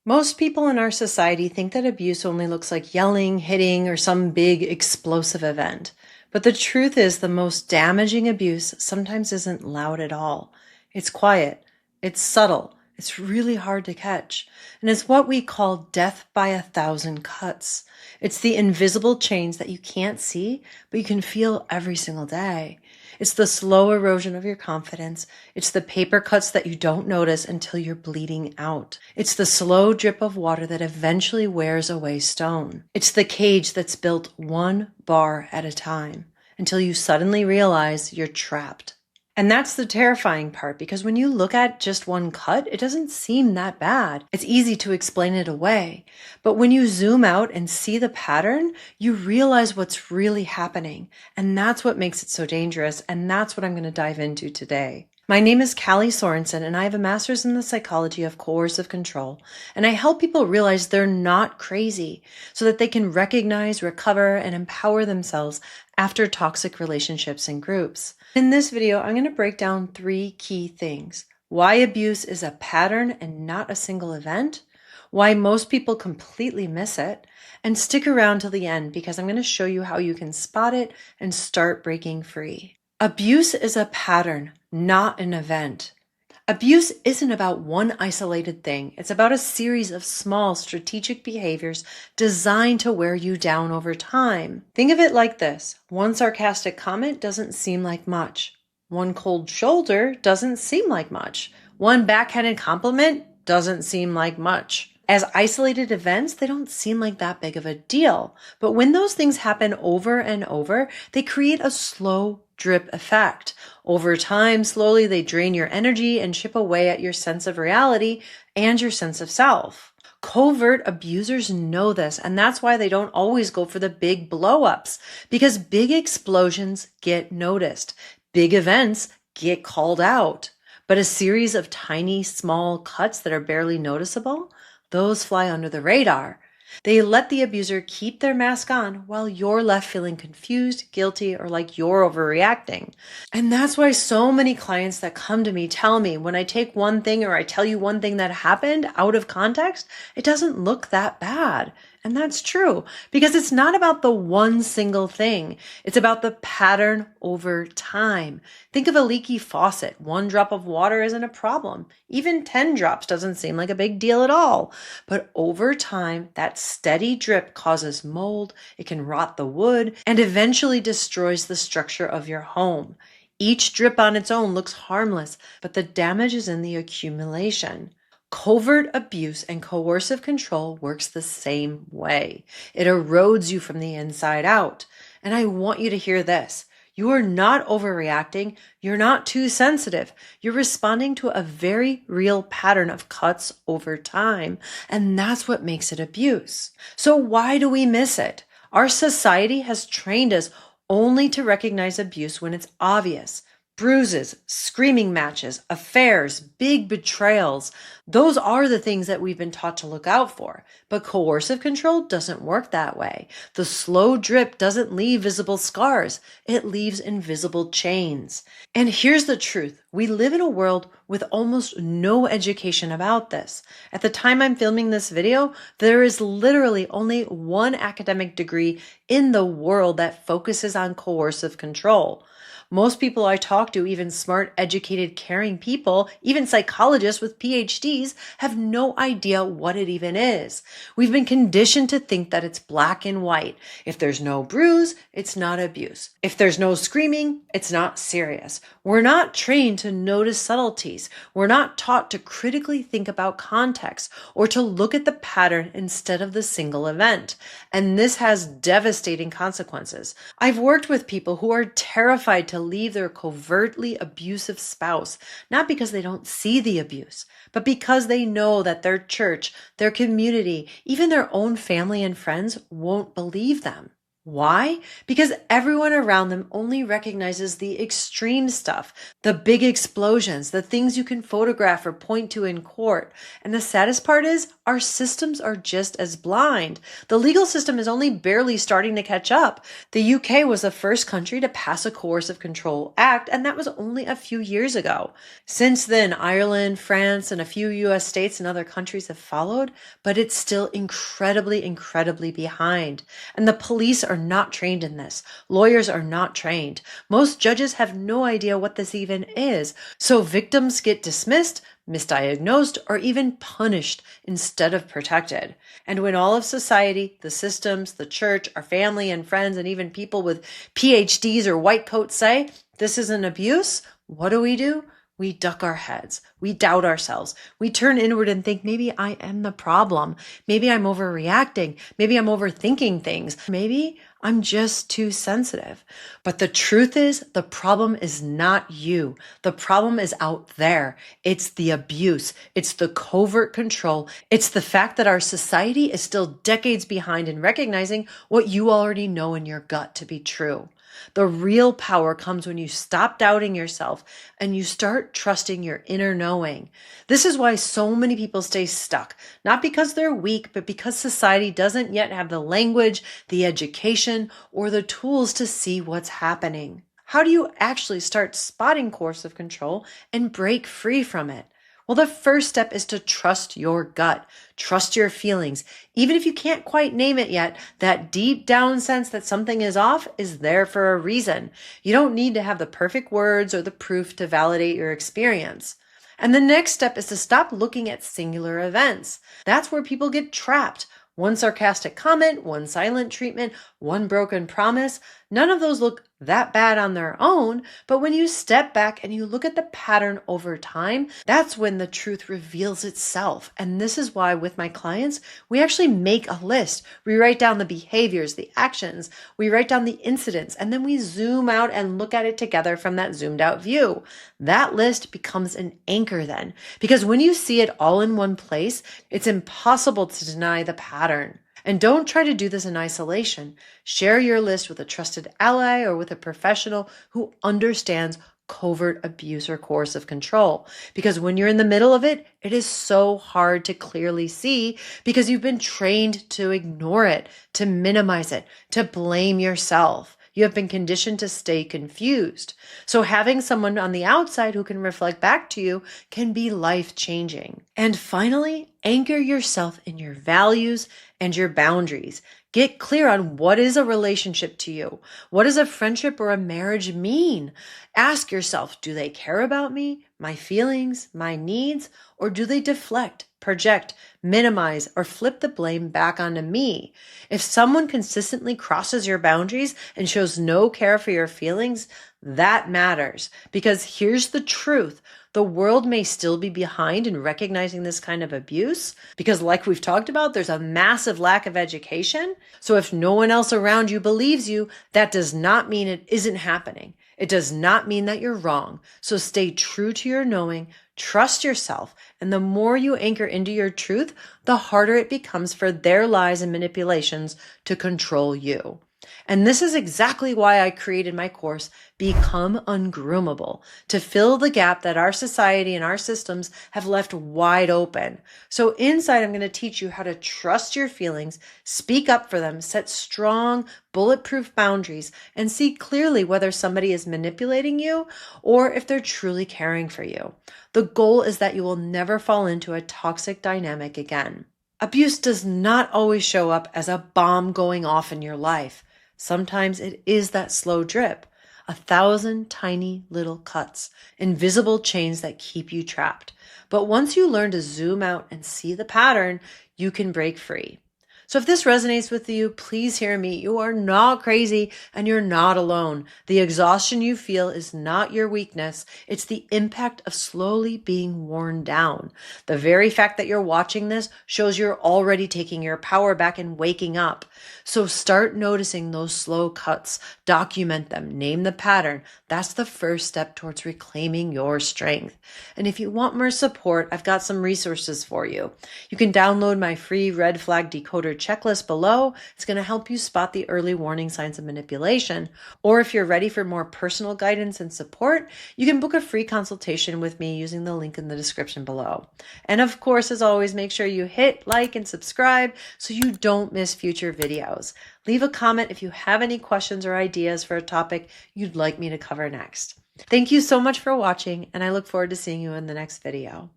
Most people in our society think that abuse only looks like yelling, hitting, or some big explosive event. But the truth is, the most damaging abuse sometimes isn't loud at all. It's quiet, it's subtle, it's really hard to catch. And it's what we call death by 1,000 cuts. It's the invisible chains that you can't see, but you can feel every single day. It's the slow erosion of your confidence. It's the paper cuts that you don't notice until you're bleeding out. It's the slow drip of water that eventually wears away stone. It's the cage that's built one bar at a time until you suddenly realize you're trapped. And that's the terrifying part, because when you look at just one cut, it doesn't seem that bad. It's easy to explain it away. But when you zoom out and see the pattern, you realize what's really happening. And that's what makes it so dangerous. And that's what I'm going to dive into today. My name is Callie Sorensen, and I have a master's in the psychology of coercive control. And I help people realize they're not crazy so that they can recognize, recover, and empower themselves after toxic relationships and groups. In this video, I'm going to break down 3 key things: why abuse is a pattern and not a single event, why most people completely miss it, and stick around till the end because I'm going to show you how you can spot it and start breaking free. Abuse is a pattern, not an event. Abuse isn't about one isolated thing. It's about a series of small strategic behaviors designed to wear you down over time. Think of it like this. One sarcastic comment doesn't seem like much. One cold shoulder doesn't seem like much. One backhanded compliment doesn't seem like much. As isolated events, they don't seem like that big of a deal. But when those things happen over and over, they create a slow drip effect. Over time, slowly they drain your energy and chip away at your sense of reality and your sense of self. Covert abusers know this, and that's why they don't always go for the big blow-ups, because big explosions get noticed. Big events get called out. But a series of tiny, small cuts that are barely noticeable, those fly under the radar. They let the abuser keep their mask on while you're left feeling confused, guilty, or like you're overreacting. And that's why so many clients that come to me tell me when I take one thing or I tell you one thing that happened out of context, it doesn't look that bad. And that's true, because it's not about the one single thing. It's about the pattern over time. Think of a leaky faucet. 1 drop of water isn't a problem. Even 10 drops doesn't seem like a big deal at all. But over time, that steady drip causes mold, it can rot the wood, and eventually destroys the structure of your home. Each drip on its own looks harmless, but the damage is in the accumulation. Covert abuse and coercive control works the same way. It erodes you from the inside out. And I want you to hear this. You are not overreacting. You're not too sensitive. You're responding to a very real pattern of cuts over time. And that's what makes it abuse. So why do we miss it? Our society has trained us only to recognize abuse when it's obvious. Bruises, screaming matches, affairs, big betrayals. Those are the things that we've been taught to look out for. But coercive control doesn't work that way. The slow drip doesn't leave visible scars. It leaves invisible chains. And here's the truth. We live in a world with almost no education about this. At the time I'm filming this video, there is literally only one academic degree in the world that focuses on coercive control. Most people I talk to, even smart, educated, caring people, even psychologists with PhDs, have no idea what it even is. We've been conditioned to think that it's black and white. If there's no bruise, it's not abuse. If there's no screaming, it's not serious. We're not trained to notice subtleties. We're not taught to critically think about context or to look at the pattern instead of the single event. And this has devastating consequences. I've worked with people who are terrified to leave their covertly abusive spouse, not because they don't see the abuse, but because they know that their church, their community, even their own family and friends won't believe them. Why? Because everyone around them only recognizes the extreme stuff, the big explosions, the things you can photograph or point to in court. And the saddest part is our systems are just as blind. The legal system is only barely starting to catch up. The UK was the first country to pass a Coercive Control Act, and that was only a few years ago. Since then, Ireland, France, and a few US states and other countries have followed, but it's still incredibly, incredibly behind. And the police are not trained in this. Lawyers are not trained. Most judges have no idea what this even is. So victims get dismissed, misdiagnosed, or even punished instead of protected. And when all of society, the systems, the church, our family and friends, and even people with PhDs or white coats say this is an abuse, what do? We duck our heads. We doubt ourselves. We turn inward and think, maybe I am the problem. Maybe I'm overreacting. Maybe I'm overthinking things. Maybe I'm just too sensitive. But the truth is, the problem is not you. The problem is out there. It's the abuse. It's the covert control. It's the fact that our society is still decades behind in recognizing what you already know in your gut to be true. The real power comes when you stop doubting yourself and you start trusting your inner knowing. This is why so many people stay stuck, not because they're weak, but because society doesn't yet have the language, the education, or the tools to see what's happening. How do you actually start spotting coercive control and break free from it? Well, the first step is to trust your gut, trust your feelings. Even if you can't quite name it yet, that deep down sense that something is off is there for a reason. You don't need to have the perfect words or the proof to validate your experience. And the next step is to stop looking at singular events. That's where people get trapped. One sarcastic comment, one silent treatment, one broken promise. None of those look that bad on their own, but when you step back and you look at the pattern over time, that's when the truth reveals itself. And this is why with my clients, we actually make a list. We write down the behaviors, the actions, we write down the incidents, and then we zoom out and look at it together from that zoomed out view. That list becomes an anchor then, because when you see it all in one place, it's impossible to deny the pattern. And don't try to do this in isolation. Share your list with a trusted ally or with a professional who understands covert abuse or coercive control. Because when you're in the middle of it, it is so hard to clearly see because you've been trained to ignore it, to minimize it, to blame yourself. You have been conditioned to stay confused. So having someone on the outside who can reflect back to you can be life-changing. And finally, anchor yourself in your values and your boundaries. Get clear on what is a relationship to you. What does a friendship or a marriage mean? Ask yourself, do they care about me, my feelings, my needs, or do they deflect, project, minimize, or flip the blame back onto me? If someone consistently crosses your boundaries and shows no care for your feelings, that matters. Because here's the truth. The world may still be behind in recognizing this kind of abuse because like we've talked about, there's a massive lack of education. So if no one else around you believes you, that does not mean it isn't happening. It does not mean that you're wrong. So stay true to your knowing, trust yourself, and the more you anchor into your truth, the harder it becomes for their lies and manipulations to control you. And this is exactly why I created my course, Become Ungroomable, to fill the gap that our society and our systems have left wide open. So inside, I'm going to teach you how to trust your feelings, speak up for them, set strong, bulletproof boundaries, and see clearly whether somebody is manipulating you or if they're truly caring for you. The goal is that you will never fall into a toxic dynamic again. Abuse does not always show up as a bomb going off in your life. Sometimes it is that slow drip, 1,000 tiny little cuts, invisible chains that keep you trapped. But once you learn to zoom out and see the pattern, you can break free. So if this resonates with you, please hear me. You are not crazy and you're not alone. The exhaustion you feel is not your weakness. It's the impact of slowly being worn down. The very fact that you're watching this shows you're already taking your power back and waking up. So start noticing those slow cuts, document them, name the pattern. That's the first step towards reclaiming your strength. And if you want more support, I've got some resources for you. You can download my free red flag decoder checklist below. It's going to help you spot the early warning signs of manipulation. Or if you're ready for more personal guidance and support, you can book a free consultation with me using the link in the description below. And of course, as always, make sure you hit like and subscribe so you don't miss future videos. Leave a comment if you have any questions or ideas for a topic you'd like me to cover next. Thank you so much for watching, and I look forward to seeing you in the next video.